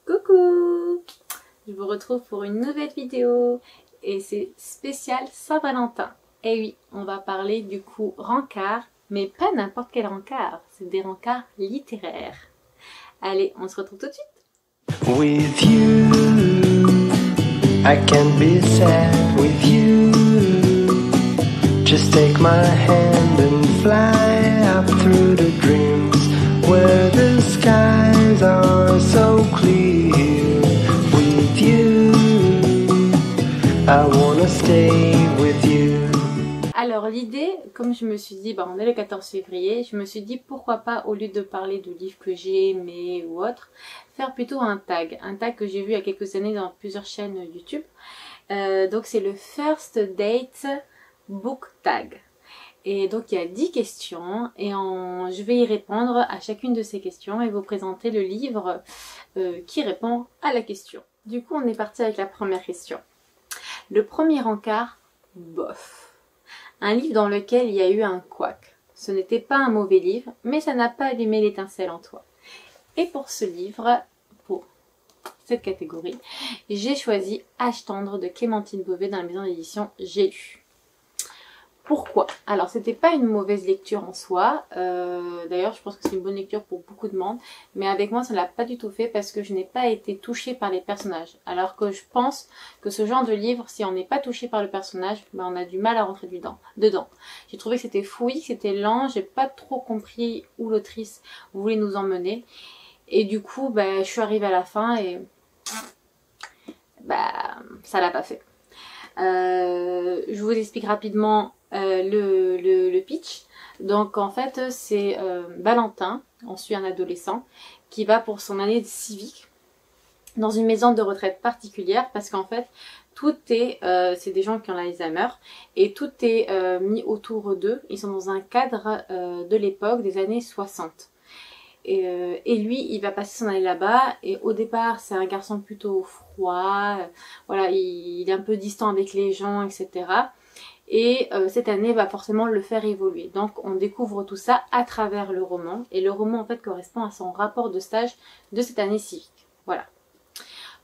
Coucou! Je vous retrouve pour une nouvelle vidéo et c'est spécial Saint-Valentin. Et oui, on va parler du coup rencard, mais pas n'importe quel rencard, c'est des rencards littéraires. Allez, on se retrouve tout de suite. With you, I can be sad with you. Just take my hand and fly up through the dreams where the skies are so clear. With you, I wanna stay with you. Alors l'idée, comme je me suis dit, on est le 14 février, je me suis dit pourquoi pas, au lieu de parler de livres que j'ai aimés ou autre, faire plutôt un tag que j'ai vu il y a quelques années dans plusieurs chaînes YouTube. Donc c'est le First Date Book Tag. Et donc il y a 10 questions et je vais y répondre à chacune de ces questions et vous présenter le livre qui répond à la question. Du coup on est parti avec la première question. Le premier encart, bof. Un livre dans lequel il y a eu un couac. Ce n'était pas un mauvais livre, mais ça n'a pas allumé l'étincelle en toi. Et pour ce livre, pour cette catégorie, j'ai choisi Âge tendre de Clémentine Beauvais dans la maison d'édition J'ai lu. Pourquoi? Alors c'était pas une mauvaise lecture en soi, d'ailleurs je pense que c'est une bonne lecture pour beaucoup de monde, mais avec moi ça l'a pas du tout fait parce que je n'ai pas été touchée par les personnages. Alors que je pense que ce genre de livre, si on n'est pas touché par le personnage, on a du mal à rentrer dedans. J'ai trouvé que c'était fouillis, que c'était lent, j'ai pas trop compris où l'autrice voulait nous emmener. Et du coup je suis arrivée à la fin et ça l'a pas fait. Je vous explique rapidement le pitch. Donc en fait c'est Valentin, on suit un adolescent qui va pour son année civique dans une maison de retraite particulière parce qu'en fait tout est, c'est des gens qui ont l'Alzheimer et tout est mis autour d'eux. Ils sont dans un cadre de l'époque des années 60. Et lui, il va passer son année là-bas. Et au départ, c'est un garçon plutôt froid. Voilà, il est un peu distant avec les gens, etc. Et cette année va forcément le faire évoluer. Donc, on découvre tout ça à travers le roman. Et le roman, en fait, correspond à son rapport de stage de cette année civique. Voilà.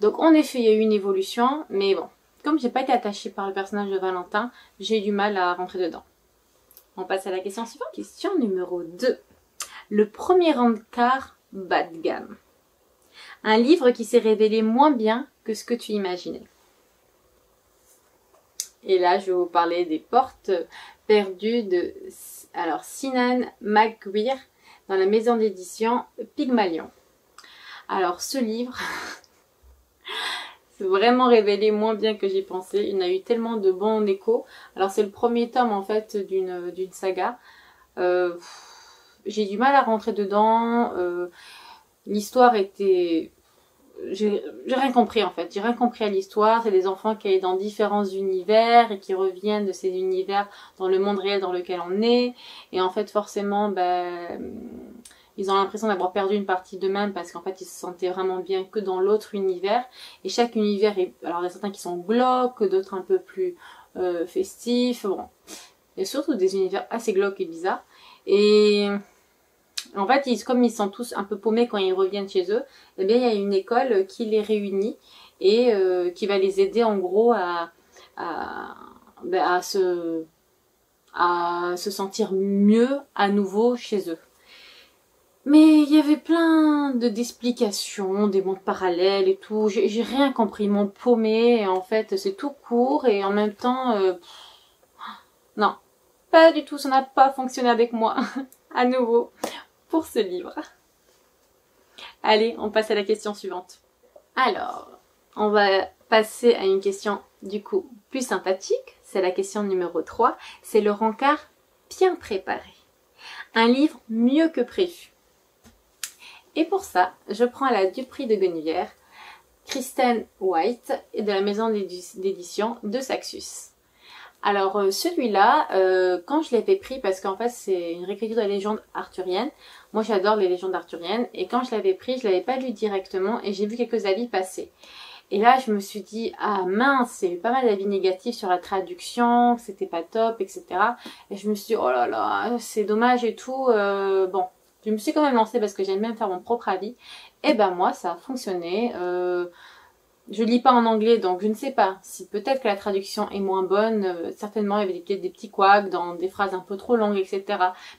Donc, en effet, il y a eu une évolution. Mais bon, comme j'ai pas été attachée par le personnage de Valentin, j'ai eu du mal à rentrer dedans. On passe à la question suivante. Question numéro 2. Le premier encart bas de gamme. Un livre qui s'est révélé moins bien que ce que tu imaginais. Et là, je vais vous parler des Portes perdues de Sinan McGuire dans la maison d'édition Pygmalion. Alors, ce livre s'est vraiment révélé moins bien que j'y pensais. Il a eu tellement de bons échos. Alors, c'est le premier tome en fait d'une saga. J'ai du mal à rentrer dedans. L'histoire était... J'ai rien compris en fait. J'ai rien compris à l'histoire. C'est des enfants qui allaient dans différents univers et qui reviennent de ces univers dans le monde réel dans lequel on est. Et en fait, forcément, ils ont l'impression d'avoir perdu une partie d'eux-mêmes parce qu'en fait, ils se sentaient vraiment bien que dans l'autre univers. Et chaque univers est... Alors, il y a certains qui sont glauques, d'autres un peu plus festifs. Bon. Il y a surtout des univers assez glauques et bizarres. Et... en fait, comme ils sont tous un peu paumés quand ils reviennent chez eux, eh bien, il y a une école qui les réunit et qui va les aider en gros à se sentir mieux à nouveau chez eux. Mais il y avait plein d'explications, des mondes parallèles et tout. J'ai rien compris, ils m'ont paumé. Et en fait, c'est tout court et en même temps, non, pas du tout. Ça n'a pas fonctionné avec moi à nouveau. Pour ce livre. Allez, on passe à la question suivante. Alors, on va passer à une question du coup plus sympathique. C'est la question numéro 3. C'est le rencard bien préparé. Un livre mieux que prévu. Et pour ça, je prends la Dupree de Guennevière, Kristen White et de la maison d'édition de Saxus. Alors celui-là, quand je l'avais pris, parce qu'en fait c'est une réécriture de la légende arthurienne, moi j'adore les légendes arthuriennes, et quand je l'avais pris, je l'avais pas lu directement et j'ai vu quelques avis passer. Et là je me suis dit, ah mince, il y a eu pas mal d'avis négatifs sur la traduction, que c'était pas top, etc. Et je me suis dit, oh là là, c'est dommage et tout, bon. Je me suis quand même lancée parce que j'aime bien faire mon propre avis. Et ben moi ça a fonctionné. Je lis pas en anglais, donc je ne sais pas si peut-être que la traduction est moins bonne. Certainement, il y avait des petits couacs dans des phrases un peu trop longues, etc.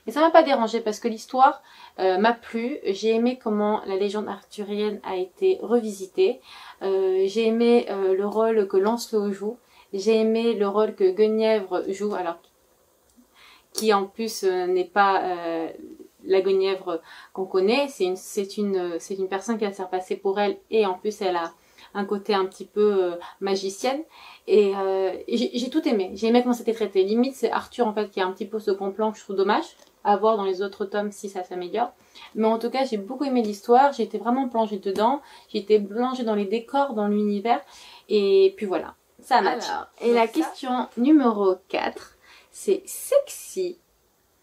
Mais ça m'a pas dérangé parce que l'histoire m'a plu. J'ai aimé comment la légende arthurienne a été revisitée. J'ai aimé le rôle que Lancelot joue. J'ai aimé le rôle que Guenièvre joue, alors qui en plus n'est pas la Guenièvre qu'on connaît. C'est une personne qui va se faire passer pour elle et en plus elle a un côté un petit peu magicienne et j'ai tout aimé. J'ai aimé comment c'était traité. Limite c'est Arthur en fait qui a un petit peu ce plan que je trouve dommage à voir dans les autres tomes si ça s'améliore. Mais en tout cas j'ai beaucoup aimé l'histoire, j'ai été vraiment plongée dedans, j'ai été plongée dans les décors, dans l'univers et puis voilà, ça a matché. Et la question numéro 4, c'est sexy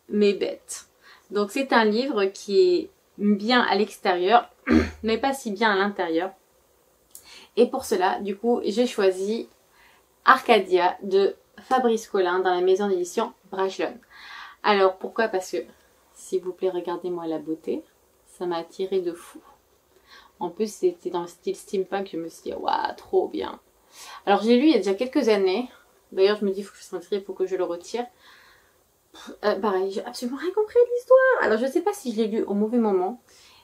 mais bête. Donc c'est un livre qui est bien à l'extérieur mais pas si bien à l'intérieur. Et pour cela, du coup, j'ai choisi Arcadia de Fabrice Collin dans la maison d'édition Brajlon. Alors, pourquoi? Parce que, s'il vous plaît, regardez-moi la beauté. Ça m'a attiré de fou. En plus, c'était dans le style steampunk. Je me suis dit, waouh, trop bien. Alors, j'ai lu il y a déjà quelques années. D'ailleurs, je me dis, il faut que je s'inscrive, il faut que je le retire. Pareil, j'ai absolument rien compris de l'histoire. Alors, je ne sais pas si je l'ai lu au mauvais moment.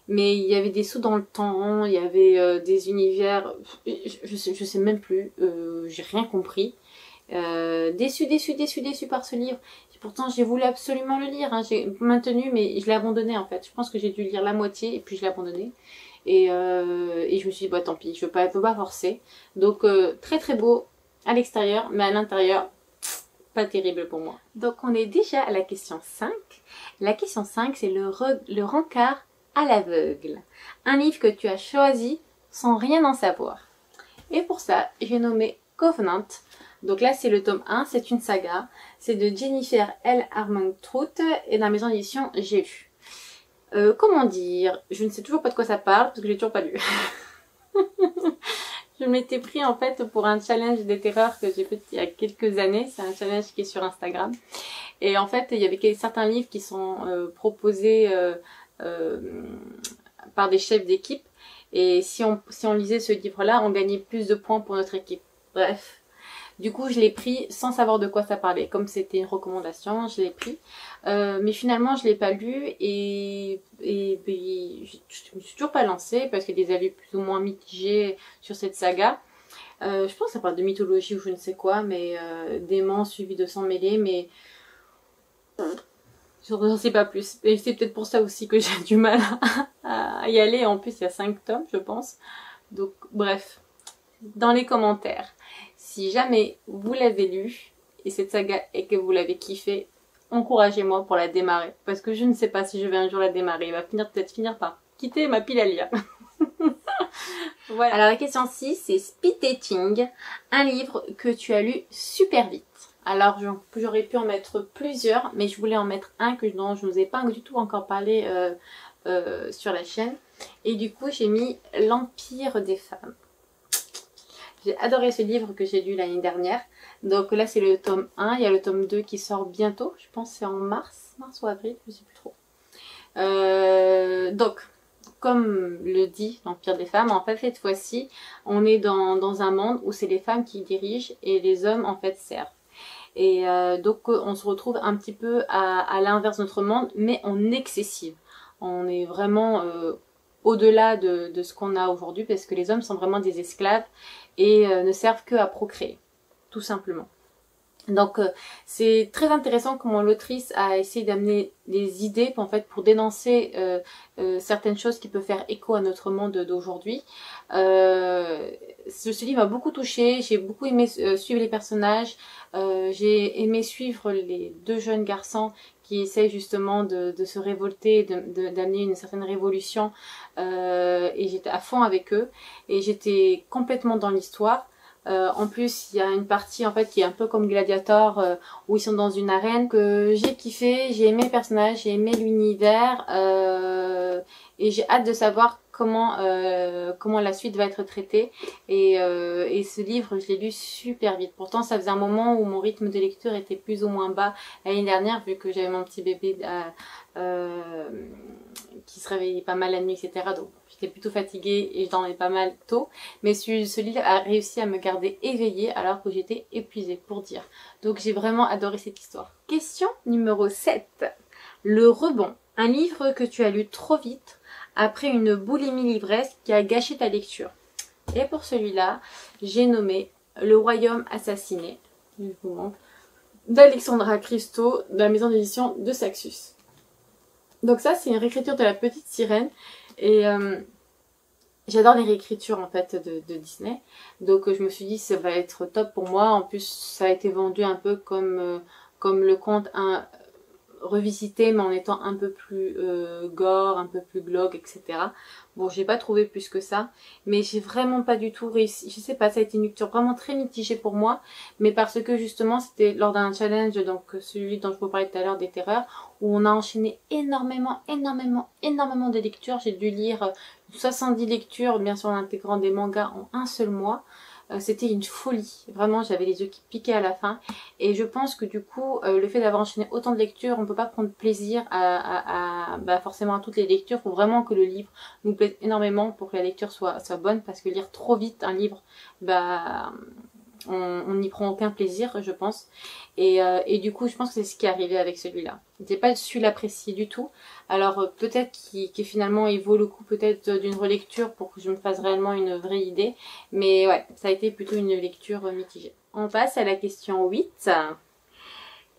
Mais il y avait des sauts dans le temps, il y avait des univers, je sais même plus, j'ai rien compris. Déçu par ce livre. Et pourtant j'ai voulu absolument le lire, hein. J'ai maintenu mais je l'ai abandonné en fait. Je pense que j'ai dû lire la moitié et puis je l'ai abandonné. Et je me suis dit bah tant pis, je peux pas forcer. Donc très très beau à l'extérieur, mais à l'intérieur, pas terrible pour moi. Donc on est déjà à la question 5. La question 5 c'est le rencard à l'aveugle. Un livre que tu as choisi sans rien en savoir. Et pour ça, j'ai nommé Covenant. Donc là, c'est le tome 1, c'est une saga. C'est de Jennifer L. Armentrout et dans la maison d'édition J'ai lu. Comment dire? Je ne sais toujours pas de quoi ça parle parce que j'ai toujours pas lu. Je m'étais pris en fait pour un challenge des terreurs que j'ai fait il y a quelques années. C'est un challenge qui est sur Instagram. Et en fait, il y avait certains livres qui sont proposés par des chefs d'équipe et si on lisait ce livre-là, on gagnait plus de points pour notre équipe. Bref, du coup je l'ai pris sans savoir de quoi ça parlait. Comme c'était une recommandation, je l'ai pris. Mais finalement je l'ai pas lu et je me suis toujours pas lancée parce qu'il y a des avis plus ou moins mitigés sur cette saga. Je pense que ça parle de mythologie ou je ne sais quoi, mais démons suivis de sang mêlé, mais j'en sais pas plus. Et c'est peut-être pour ça aussi que j'ai du mal à y aller. En plus, il y a 5 tomes, je pense. Donc, bref. Dans les commentaires, si jamais vous l'avez lu, et cette saga, et que vous l'avez kiffé, encouragez-moi pour la démarrer. Parce que je ne sais pas si je vais un jour la démarrer. Il va peut-être finir par quitter ma pile à lire. Voilà. Alors, la question 6, c'est Speed Dating. Un livre que tu as lu super vite. Alors j'aurais pu en mettre plusieurs, mais je voulais en mettre un dont je ne vous ai pas du tout encore parlé sur la chaîne. Et du coup j'ai mis L'Empire des femmes. J'ai adoré ce livre que j'ai lu l'année dernière. Donc là c'est le tome 1, il y a le tome 2 qui sort bientôt. Je pense que c'est en mars ou avril, je ne sais plus trop. Donc, comme le dit l'Empire des femmes, en fait cette fois-ci on est dans un monde où c'est les femmes qui dirigent et les hommes en fait servent. Et donc on se retrouve un petit peu à l'inverse de notre monde, mais en excessive. On est vraiment au-delà de ce qu'on a aujourd'hui, parce que les hommes sont vraiment des esclaves et ne servent que à procréer, tout simplement. Donc c'est très intéressant comment l'autrice a essayé d'amener des idées pour dénoncer certaines choses qui peuvent faire écho à notre monde d'aujourd'hui. Ce livre m'a beaucoup touchée, j'ai beaucoup aimé suivre les personnages, j'ai aimé suivre les deux jeunes garçons qui essayent justement de se révolter, d'amener une certaine révolution, et j'étais à fond avec eux et j'étais complètement dans l'histoire. En plus, il y a une partie en fait qui est un peu comme Gladiator, où ils sont dans une arène, que j'ai kiffé, j'ai aimé le personnage, j'ai aimé l'univers, et j'ai hâte de savoir comment la suite va être traitée. Et ce livre, je l'ai lu super vite. Pourtant, ça faisait un moment où mon rythme de lecture était plus ou moins bas l'année dernière, vu que j'avais mon petit bébé qui se réveillait pas mal la nuit, etc. Donc j'étais plutôt fatiguée et je dormais pas mal tôt. Mais ce livre a réussi à me garder éveillée alors que j'étais épuisée, pour dire. Donc j'ai vraiment adoré cette histoire. Question numéro 7. Le rebond. Un livre que tu as lu trop vite après une boulimie l'ivresse qui a gâché ta lecture. Et pour celui-là, j'ai nommé Le Royaume assassiné, je vous montre, d'Alexandra Christo, de la maison d'édition de Saxus. Donc ça, c'est une réécriture de La Petite Sirène. Et j'adore les réécritures en fait de Disney. Donc je me suis dit, ça va être top pour moi. En plus, ça a été vendu un peu comme le conte revisité, mais en étant un peu plus gore, un peu plus glauque, etc. Bon, j'ai pas trouvé plus que ça, mais j'ai vraiment pas du tout réussi. Je sais pas, ça a été une lecture vraiment très mitigée pour moi, mais parce que justement, c'était lors d'un challenge, donc celui dont je vous parlais tout à l'heure, des terreurs, où on a enchaîné énormément de lectures. J'ai dû lire 70 lectures, bien sûr en intégrant des mangas en un seul mois. C'était une folie, vraiment j'avais les yeux qui piquaient à la fin et je pense que du coup le fait d'avoir enchaîné autant de lectures, on ne peut pas prendre plaisir forcément à toutes les lectures. Il faut vraiment que le livre nous plaise énormément pour que la lecture soit bonne, parce que lire trop vite un livre, on n'y prend aucun plaisir, je pense. Et du coup, je pense que c'est ce qui est arrivé avec celui-là. J'ai pas su l'apprécier du tout. Alors peut-être qu'il finalement il vaut le coup peut-être d'une relecture pour que je me fasse réellement une vraie idée. Mais ouais, ça a été plutôt une lecture mitigée. On passe à la question 8.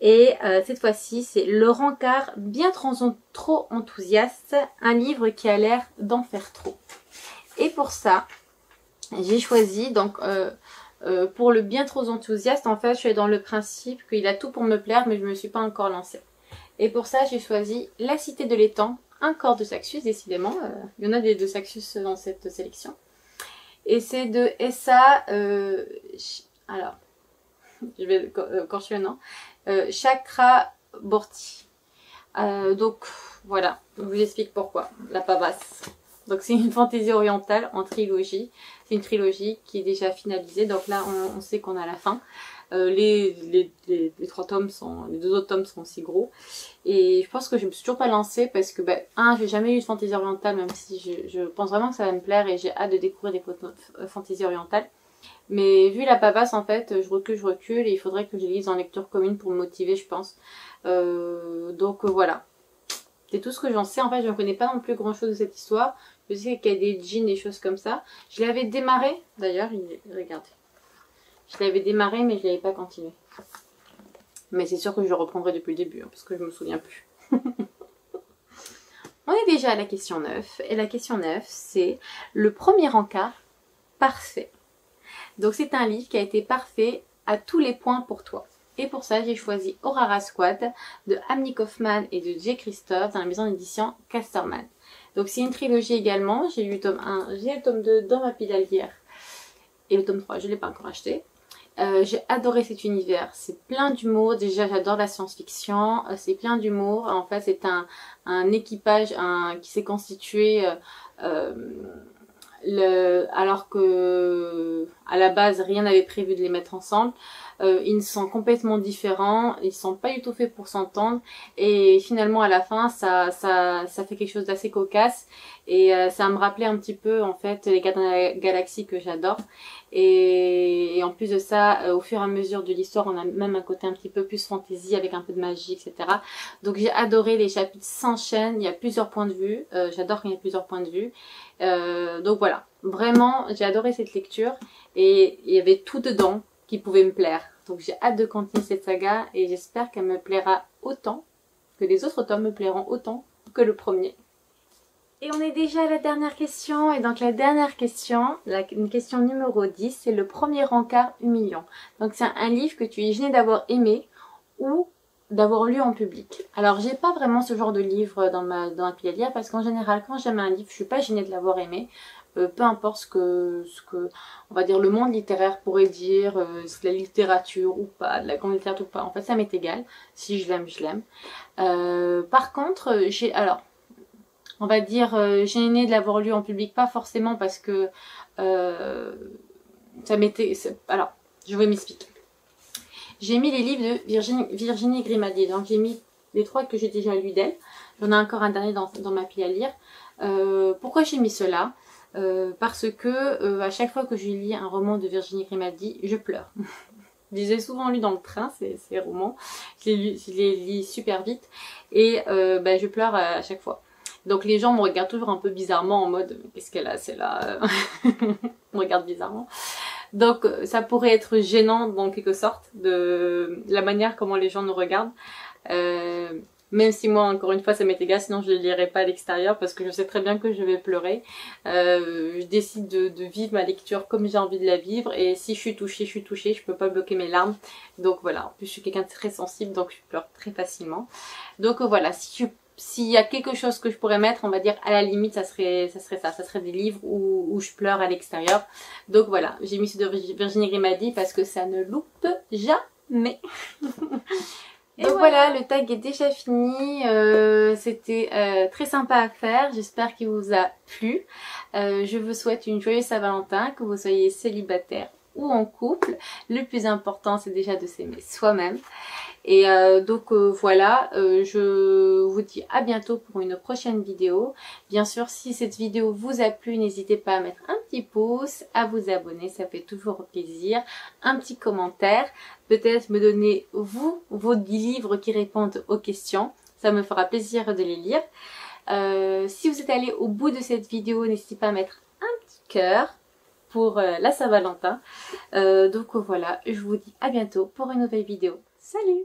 Et cette fois-ci, c'est Le Rencard bien trop enthousiaste, un livre qui a l'air d'en faire trop. Et pour ça, j'ai choisi donc... pour le bien trop enthousiaste, en fait, je suis dans le principe qu'il a tout pour me plaire, mais je ne me suis pas encore lancée. Et pour ça, j'ai choisi La Cité de l'étang, un corps de Saxus, décidément. Il y en a des de Saxus dans cette sélection. Et c'est de Essa... alors, je vais écorcher le nom. Chakraborty. Donc, voilà. Je vous explique pourquoi. La pavasse. Donc c'est une fantaisie orientale en trilogie. C'est une trilogie qui est déjà finalisée. Donc là, on sait qu'on a la fin. Les trois tomes les deux autres tomes sont aussi gros. Et je pense que je me suis toujours pas lancée parce que, j'ai jamais eu de fantaisie orientale, même si je pense vraiment que ça va me plaire et j'ai hâte de découvrir des fantaisies orientales. Mais vu la pavasse, en fait, je recule et il faudrait que je lise en lecture commune pour me motiver, je pense. Donc voilà. C'est tout ce que j'en sais. En fait, je ne connais pas non plus grand chose de cette histoire. Je sais qu'il y a des djinns, des choses comme ça. Je l'avais démarré, d'ailleurs, regardez. Je l'avais démarré, mais je ne l'avais pas continué. Mais c'est sûr que je le reprendrai depuis le début, parce que je me souviens plus. On est déjà à la question 9. Et la question 9, c'est le premier encart parfait. Donc c'est un livre qui a été parfait à tous les points pour toi. Et pour ça, j'ai choisi Aurora Squad de Amnie Kaufman et de J. Christophe dans la maison d'édition Casterman. Donc c'est une trilogie également. J'ai lu le tome 1, j'ai le tome 2 dans ma pile à lire. Et le tome 3, je ne l'ai pas encore acheté. J'ai adoré cet univers. C'est plein d'humour. Déjà, j'adore la science-fiction. C'est plein d'humour. En fait, c'est un équipage qui s'est constitué... alors que à la base rien n'avait prévu de les mettre ensemble. Ils sont complètement différents, ils sont pas du tout faits pour s'entendre et finalement à la fin ça fait quelque chose d'assez cocasse et ça me rappelait un petit peu en fait les Gardiens de la Galaxie que j'adore et en plus de ça au fur et à mesure de l'histoire on a même un côté un petit peu plus fantasy avec un peu de magie, etc. Donc j'ai adoré, les chapitres s'enchaînent, il y a plusieurs points de vue, j'adore quand il y a plusieurs points de vue. Donc voilà, vraiment j'ai adoré cette lecture et il y avait tout dedans qui pouvait me plaire. Donc j'ai hâte de continuer cette saga et j'espère qu'elle me plaira autant, que les autres tomes me plairont autant que le premier. Et on est déjà à la dernière question, et donc la dernière question, une question numéro 10, c'est le premier encart humiliant. Donc c'est un livre que tu es gêné d'avoir aimé ou d'avoir lu en public. Alors j'ai pas vraiment ce genre de livre dans ma pile à lire parce qu'en général quand j'aime un livre je suis pas gênée de l'avoir aimé, peu importe ce que on va dire le monde littéraire pourrait dire, c'est de la littérature ou pas, de la grande littérature ou pas, en fait ça m'est égal, si je l'aime je l'aime. Par contre on va dire gênée de l'avoir lu en public, pas forcément parce que ça m'était... Alors je vais m'expliquer. J'ai mis les livres de Virginie Grimaldi. Donc j'ai mis les 3 que j'ai déjà lus d'elle. J'en ai encore un dernier dans ma pile à lire. Pourquoi j'ai mis cela? Parce que à chaque fois que je lis un roman de Virginie Grimaldi, je pleure. Je les ai souvent lus dans le train, ces romans. Je les lis super vite et je pleure à chaque fois. Donc les gens me regardent toujours un peu bizarrement en mode qu'est-ce qu'elle a celle-là? On me regarde bizarrement. Donc ça pourrait être gênant en quelque sorte de la manière comment les gens nous regardent. Même si moi encore une fois ça m'est égal, sinon je ne les lirai pas à l'extérieur parce que je sais très bien que je vais pleurer. Je décide de vivre ma lecture comme j'ai envie de la vivre et si je suis touchée, je peux pas bloquer mes larmes. Donc voilà, en plus je suis quelqu'un de très sensible donc je pleure très facilement. Donc voilà, s'il y a quelque chose que je pourrais mettre, on va dire à la limite ça serait des livres où je pleure à l'extérieur. Donc voilà, j'ai mis ce de Virginie Grimaldi parce que ça ne loupe jamais. Donc voilà, le tag est déjà fini, c'était très sympa à faire, j'espère qu'il vous a plu. Je vous souhaite une joyeuse Saint-Valentin, que vous soyez célibataire ou en couple. Le plus important c'est déjà de s'aimer soi-même. Et voilà, je vous dis à bientôt pour une prochaine vidéo. Bien sûr, si cette vidéo vous a plu, n'hésitez pas à mettre un petit pouce, à vous abonner, ça fait toujours plaisir. Un petit commentaire, peut-être me donner vos 10 livres qui répondent aux questions. Ça me fera plaisir de les lire. Si vous êtes allé au bout de cette vidéo, n'hésitez pas à mettre un petit cœur pour la Saint-Valentin. Donc voilà, je vous dis à bientôt pour une nouvelle vidéo. Salut!